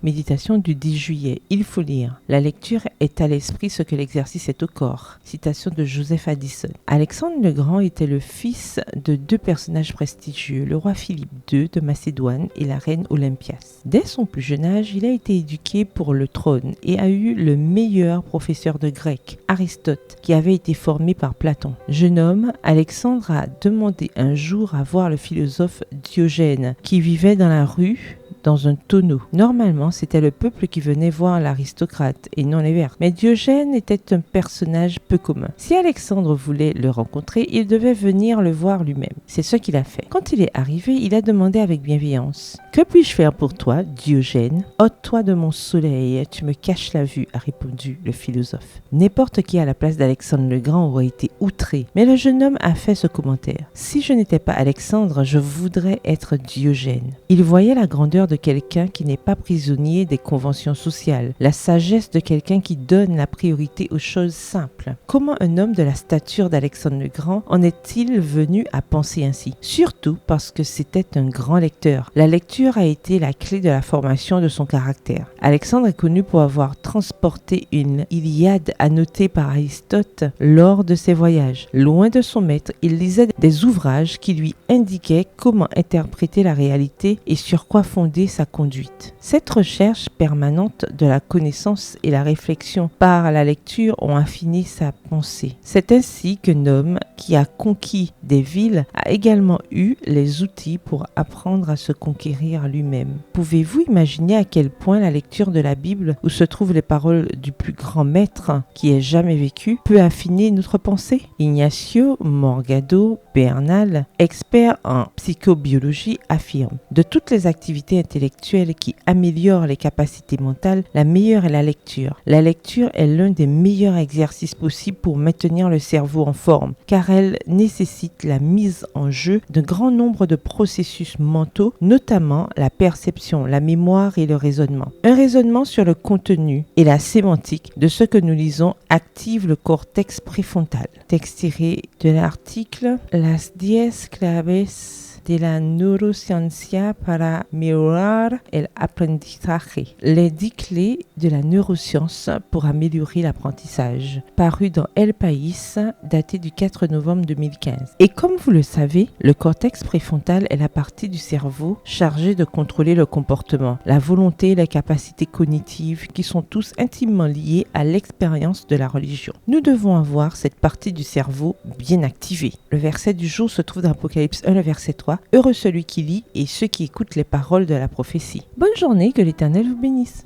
Méditation du 10 juillet. Il faut lire. La lecture est à l'esprit ce que l'exercice est au corps. Citation de Joseph Addison. Alexandre le Grand était le fils de deux personnages prestigieux, le roi Philippe II de Macédoine et la reine Olympias. Dès son plus jeune âge, il a été éduqué pour le trône et a eu le meilleur professeur de grec, Aristote, qui avait été formé par Platon. Jeune homme, Alexandre a demandé un jour à voir le philosophe Diogène, qui vivait dans la rue dans un tonneau. Normalement, c'était le peuple qui venait voir l'aristocrate et non les vers. Mais Diogène était un personnage peu commun. Si Alexandre voulait le rencontrer, il devait venir le voir lui-même. C'est ce qu'il a fait. Quand il est arrivé, il a demandé avec bienveillance: « Que puis-je faire pour toi, Diogène ? Ôte-toi de mon soleil, tu me caches la vue, a répondu le philosophe. N'importe qui à la place d'Alexandre le Grand aurait été outré. Mais le jeune homme a fait ce commentaire: « Si je n'étais pas Alexandre, je voudrais être Diogène. » Il voyait la grandeur de quelqu'un qui n'est pas prisonnier des conventions sociales, la sagesse de quelqu'un qui donne la priorité aux choses simples. Comment un homme de la stature d'Alexandre le Grand en est-il venu à penser ainsi? Surtout parce que c'était un grand lecteur. La lecture a été la clé de la formation de son caractère. Alexandre est connu pour avoir transporté une Iliade annotée par Aristote lors de ses voyages. Loin de son maître, il lisait des ouvrages qui lui indiquaient comment interpréter la réalité et sur quoi fonder sa conduite. Cette recherche permanente de la connaissance et la réflexion par la lecture ont affiné sa pensée. C'est ainsi qu'un homme qui a conquis des villes a également eu les outils pour apprendre à se conquérir lui-même. Pouvez-vous imaginer à quel point la lecture de la Bible, où se trouvent les paroles du plus grand maître qui ait jamais vécu, peut affiner notre pensée? Ignacio Morgado Bernal, expert en psychobiologie, affirme: « De toutes les activités intellectuelles qui améliorent les capacités mentales, la meilleure est la lecture. La lecture est l'un des meilleurs exercices possibles pour maintenir le cerveau en forme, car elle nécessite la mise en jeu d'un grand nombre de processus mentaux, notamment la perception, la mémoire et le raisonnement. Un raisonnement sur le contenu et la sémantique de ce que nous lisons active le cortex préfrontal. » Texte tiré de l'article Las 10 claves de la neurociencia para mejorar el aprendizaje. Les 10 clés de la neuroscience pour améliorer l'apprentissage. Paru dans El País, daté du 4 novembre 2015. Et comme vous le savez, le cortex préfrontal est la partie du cerveau chargée de contrôler le comportement, la volonté et les capacités cognitives qui sont tous intimement liés à l'expérience de la religion. Nous devons avoir cette partie du cerveau bien activée. Le verset du jour se trouve dans Apocalypse 1, le verset 3. Heureux celui qui lit et ceux qui écoutent les paroles de la prophétie. Bonne journée, que l'Éternel vous bénisse.